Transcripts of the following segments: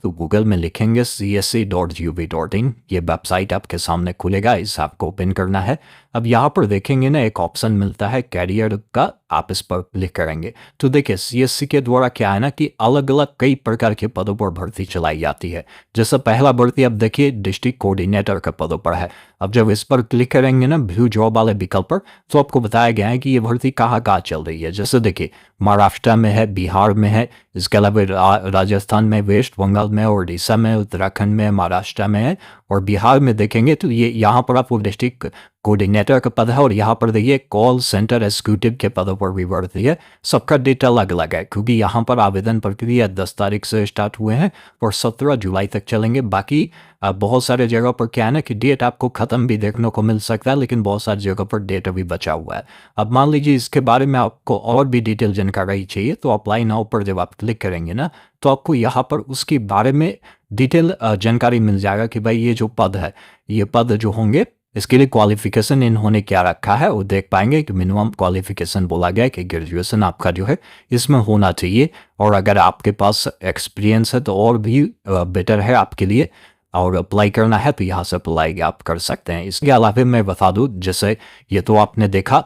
तो गूगल में लिखेंगे csc.gov.in, ये वेबसाइट आपके सामने खुलेगा। इस ऐप को ओपन करना है। अब यहाँ पर देखेंगे ना एक ऑप्शन मिलता है कैरियर का, आप इस पर क्लिक करेंगे तो देखिए CSC के द्वारा क्या है ना कि अलग अलग कई प्रकार के पदों पर भर्ती चलाई जाती है। जैसे पहला भर्ती अब देखिए डिस्ट्रिक्ट कोऑर्डिनेटर के पदों पर है। अब जब इस पर क्लिक करेंगे ना व्यू जॉब वाले विकल्प पर, तो आपको बताया गया है कि ये भर्ती कहाँ कहाँ चल रही है। जैसे देखिए महाराष्ट्र में है, बिहार में है, इसके अलावा राजस्थान में, वेस्ट बंगाल में, उड़ीसा में, उत्तराखंड में, महाराष्ट्र में है। और बिहार में देखेंगे तो ये यहाँ पर आपको डिस्ट्रिक्ट कोऑर्डिनेटर का पद है, और यहाँ पर देखिए कॉल सेंटर एग्जीक्यूटिव के पदों पर भी भर्ती है। सबका डेटा अलग अलग है क्योंकि यहाँ पर आवेदन प्रक्रिया 10 तारीख से स्टार्ट हुए हैं और 17 जुलाई तक चलेंगे। बाकी बहुत सारे जगह पर क्या है ना कि डेट आपको ख़त्म भी देखने को मिल सकता है, लेकिन बहुत सारी जगह पर डेट अभी बचा हुआ है। अब मान लीजिए इसके बारे में आपको और भी डिटेल जानकारी चाहिए तो अप्लाई नाउ पर जब आप क्लिक करेंगे ना तो आपको यहाँ पर उसके बारे में डिटेल जानकारी मिल जाएगा कि भाई ये जो पद है, ये पद जो होंगे इसके लिए क्वालिफिकेशन इन्होंने क्या रखा है। वो देख पाएंगे कि मिनिमम क्वालिफिकेशन बोला गया है कि ग्रेजुएशन आपका जो है इसमें होना चाहिए, और अगर आपके पास एक्सपीरियंस है तो और भी बेटर है आपके लिए। और अप्लाई करना है तो यहाँ से अप्लाई आप कर सकते हैं। इसके अलावा मैं बता दूँ, जैसे ये तो आपने देखा,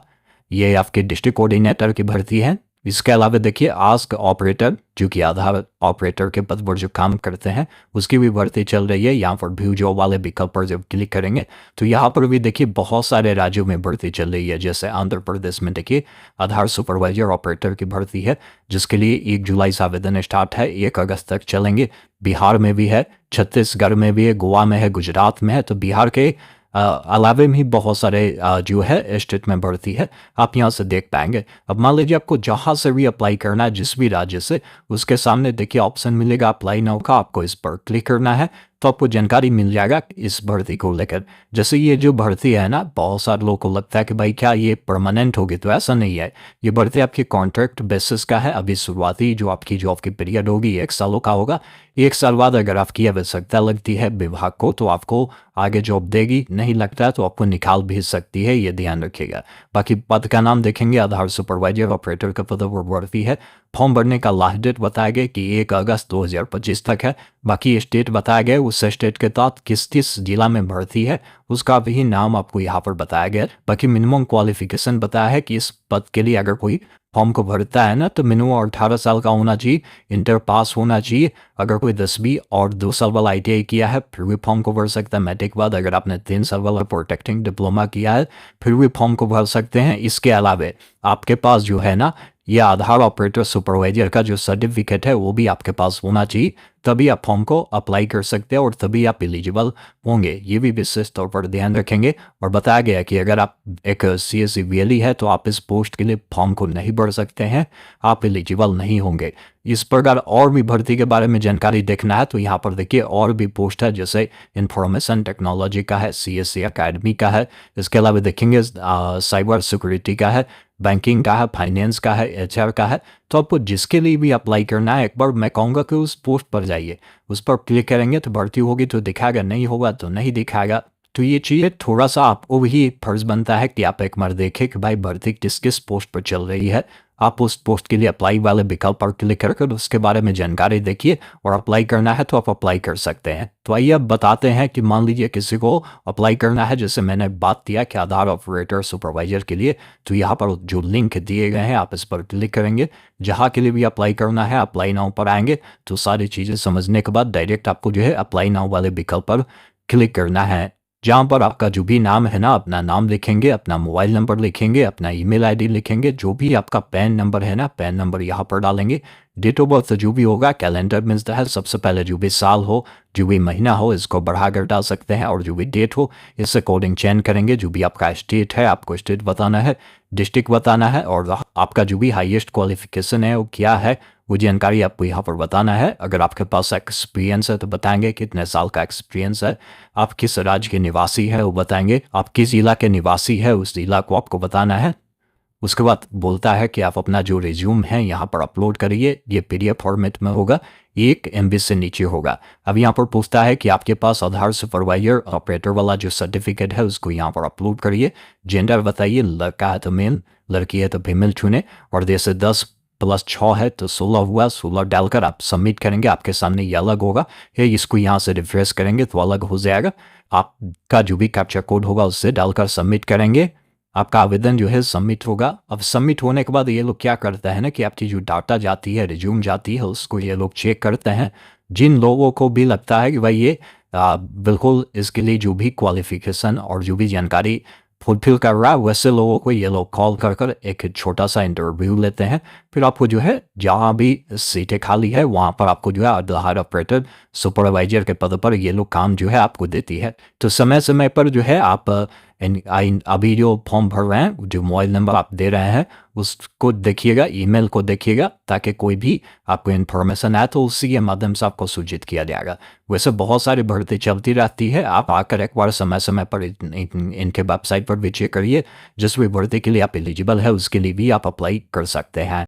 ये आपके डिस्ट्रिक्ट कोऑर्डिनेटर की भर्ती है। इसके अलावा देखिए आस्क ऑपरेटर, जो कि आधार ऑपरेटर के पद पर जो काम करते हैं उसकी भी भर्ती चल रही है। यहाँ पर व्यू जॉब वाले विकल्प पर जब क्लिक करेंगे तो यहाँ पर भी देखिए बहुत सारे राज्यों में भर्ती चल रही है। जैसे आंध्र प्रदेश में देखिए आधार सुपरवाइजर ऑपरेटर की भर्ती है, जिसके लिए 1 जुलाई से आवेदन स्टार्ट है, 1 अगस्त तक चलेंगे। बिहार में भी है, छत्तीसगढ़ में भी है, गोवा में है, गुजरात में है। तो बिहार के अलावे भी बहुत सारे जो है स्टेट में भर्ती है, आप यहाँ से देख पाएंगे। अब मान लीजिए आपको जहाँ से भी अप्लाई करना है, जिस भी राज्य से, उसके सामने देखिए ऑप्शन मिलेगा अप्लाई नाउ का, आपको इस पर क्लिक करना है तो आपको जानकारी मिल जाएगा इस भर्ती को लेकर। जैसे ये जो भर्ती है ना, बहुत सारे लोगों को लगता है कि भाई क्या ये परमानेंट होगी, तो ऐसा नहीं है। ये भर्ती आपकी कॉन्ट्रैक्ट बेसिस का है। अभी शुरुआती जो आपकी जॉब की पीरियड होगी 1 सालों का होगा। 1 साल बाद अगर आपकी आवश्यकता लगती है विभाग को तो आपको आगे जॉब देगी, नहीं लगता है तो आपको निकाल भी सकती है, ये ध्यान रखिएगा। बाकी पद का नाम देखेंगे आधार सुपरवाइजर ऑपरेटर का पद पर भर्ती है। फॉर्म भरने का लास्ट डेट बताया गया कि 1 अगस्त 2025 तक है। बाकी स्टेट बताया गया, उस स्टेट के तहत किस जिला में भर्ती है उसका भी नाम आपको यहाँ पर बताया गया। बाकी मिनिमम क्वालिफिकेशन बताया है कि इस पद के लिए अगर कोई फॉर्म को भरता है ना तो मिनिमम 18 साल का होना चाहिए, इंटर पास होना चाहिए। अगर कोई 10वीं और 2 साल वाला ITI किया है फिर भी फॉर्म को भर सकता है। मैट्रिक बाद अगर आपने 3 साल वाला प्रोटेक्टिंग डिप्लोमा किया है फिर भी फॉर्म को भर सकते हैं। इसके अलावा आपके पास जो है ना यह आधार ऑपरेटर सुपरवाइजर का जो सर्टिफिकेट है वो भी आपके पास होना चाहिए, तभी आप फॉर्म को अप्लाई कर सकते हैं और तभी आप एलिजिबल होंगे। ये भी विशेष तौर पर ध्यान रखेंगे। और बताया गया कि अगर आप एक CSC VLE है तो आप इस पोस्ट के लिए फॉर्म को नहीं भर सकते हैं, आप एलिजिबल नहीं होंगे। इस प्रकार और भी भर्ती के बारे में जानकारी देखना है तो यहाँ पर देखिए और भी पोस्ट है, जैसे इंफॉर्मेशन टेक्नोलॉजी का है, CSC अकेडमी का है। इसके अलावा देखेंगे साइबर सिक्योरिटी का है, बैंकिंग का है, फाइनेंस का है, HR का है। तो आपको जिसके लिए भी अप्लाई करना है एक बार मैं कहूँगा कि उस पोस्ट पर जाइए, उस पर क्लिक करेंगे तो भर्ती होगी तो दिखाएगा, नहीं होगा तो नहीं दिखाएगा। तो ये चीज़ें थोड़ा सा आपको भी फर्ज बनता है कि आप एक बार देखें कि भाई भर्ती किस किस पोस्ट पर चल रही है। आप उस पोस्ट के लिए अप्लाई वाले विकल्प पर क्लिक कर उसके बारे में जानकारी देखिए और अप्लाई करना है तो आप अप्लाई कर सकते हैं। तो आइए अब बताते हैं कि मान लीजिए किसी को अप्लाई करना है, जैसे मैंने बात किया कि आधार ऑपरेटर सुपरवाइजर के लिए, तो यहाँ पर जो लिंक दिए गए हैं आप इस पर क्लिक करेंगे। जहाँ के लिए भी अप्लाई करना है अप्लाई नाउ पर आएंगे तो सारी चीज़ें समझने के बाद डायरेक्ट आपको जो है अप्लाई नाउ वाले विकल्प पर क्लिक करना है, जहाँ पर आपका जो भी नाम है ना अपना नाम लिखेंगे, अपना मोबाइल नंबर लिखेंगे, अपना ईमेल आईडी लिखेंगे, जो भी आपका पैन नंबर है ना पैन नंबर यहाँ पर डालेंगे। डेट ऑफ बर्थ जो भी होगा कैलेंडर मिलता है, सबसे पहले जो भी साल हो जो भी महीना हो इसको बढ़ाकर डाल सकते हैं, और जो भी डेट हो इस अकॉर्डिंग चेंज करेंगे। जो भी आपका स्टेट है आपको स्टेट बताना है, डिस्ट्रिक्ट बताना है, और आपका जो भी हाईएस्ट क्वालिफिकेशन है वो क्या है वो जानकारी आपको यहाँ पर बताना है। अगर आपके पास एक्सपीरियंस है तो बताएंगे कितने साल का एक्सपीरियंस है, आप किस राज्य के निवासी है वो बताएंगे, आप किस जिला के निवासी है उस जिला को आपको बताना है। उसके बाद बोलता है कि आप अपना जो रिज्यूम है यहाँ पर अपलोड करिए, ये PDF फॉर्मेट में होगा, 1 MB से नीचे होगा। अब यहाँ पर पूछता है कि आपके पास आधार सुपरवाइजर ऑपरेटर वाला जो सर्टिफिकेट है उसको यहाँ पर अपलोड करिए। जेंडर बताइए, लड़का है तो मेल, लड़की है तो फीमेल चुने, और जैसे 10 प्लस 6 है तो 16 हुआ। 16 डालकर आप सबमिट करेंगे, आपके सामने ये अलग होगा। ये इसको यहाँ से रिफ्रेश करेंगे तो अलग हो जाएगा। आपका जो भी कैप्चा कोड होगा उससे डालकर सबमिट करेंगे, आपका आवेदन जो है सबमिट होगा। अब सबमिट होने के बाद ये लोग क्या करते हैं ना कि आपकी जो डाटा जाती है, रिज्यूम जाती है, उसको ये लोग चेक करते हैं। जिन लोगों को भी लगता है कि भाई ये बिल्कुल इसके लिए जो भी क्वालिफिकेशन और जो भी जानकारी फुलफिल कर रहा है, वैसे लोगों को ये लोग कॉल कर कर एक छोटा सा इंटरव्यू लेते हैं। फिर आपको जो है जहाँ भी सीटें खाली है वहाँ पर आपको जो है आधार ऑपरेटर सुपरवाइजर के पद पर ये लोग काम जो है आपको देती है। तो समय समय पर जो है आप अभी जो फॉर्म भर रहे हैं, जो मोबाइल नंबर आप दे रहे हैं उसको देखिएगा, ईमेल को देखिएगा, ताकि कोई भी आपको इन्फॉर्मेशन आए तो उसी के माध्यम से आपको सूचित किया जाएगा। वैसे बहुत सारी भर्ती चलती रहती है, आप आकर एक बार समय समय पर इनके वेबसाइट पर भी चेक करिए। जिस भी भर्ती के लिए आप एलिजिबल है उसके लिए भी आप अप्लाई कर सकते हैं।